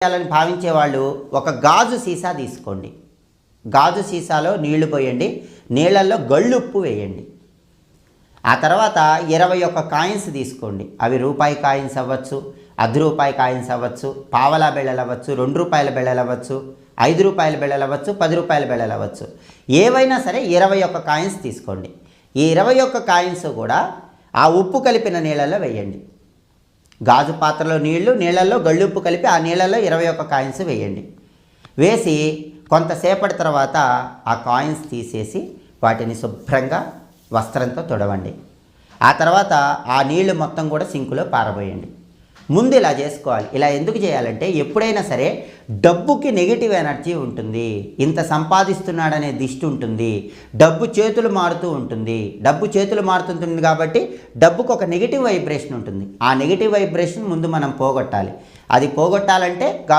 చేయాలని భావించే వాళ్ళు ఒక గాజు సీసా తీసుకోండి. గాజు సీసాలో నీళ్లు పోయండి, నీళ్ళల్లో గళ్ళుప్పు వేయండి. ఆ తర్వాత 21 కాయిన్స్ తీసుకోండి. అవి రూపాయి కాయిన్స్ అవ్వచ్చు, ₹10 కాయిన్స్ అవ్వచ్చు, పావలా బిళ్ళలు అవ్వచ్చు, ₹2 బిళ్ళలు అవ్వచ్చు, ₹5 బిళ్ళలు అవ్వచ్చు, ₹10 బిళ్ళలు అవ్వచ్చు. ఏవైనా సరే 21 కాయిన్స్ తీసుకోండి. ఈ 21 కాయిన్స్ కూడా ఆ ఉప్పు కలిపిన నీళ్ళల్లో వేయండి. గాజు పాత్రలో నీళ్ళల్లో గళ్ళుప్పు కలిపి ఆ నీళ్ళల్లో 21 కాయిన్స్ వేయండి. వేసి కొంతసేపటి తర్వాత ఆ కాయిన్స్ తీసేసి వాటిని శుభ్రంగా వస్త్రంతో తుడవండి. ఆ తర్వాత ఆ నీళ్లు మొత్తం కూడా సింకులో పారబోయండి. ముందు ఇలా చేసుకోవాలి. ఇలా ఎందుకు చేయాలంటే ఎప్పుడైనా సరే డబ్బుకి నెగిటివ్ ఎనర్జీ ఉంటుంది, ఇంత సంపాదిస్తున్నాడనే దిష్టి ఉంటుంది, డబ్బు చేతులు మారుతూ ఉంటుంది. డబ్బు చేతులు మారుతుంటుంది కాబట్టి డబ్బుకు ఒక నెగిటివ్ వైబ్రేషన్ ఉంటుంది. ఆ నెగిటివ్ వైబ్రేషన్ ముందు మనం పోగొట్టాలి. అది పోగొట్టాలంటే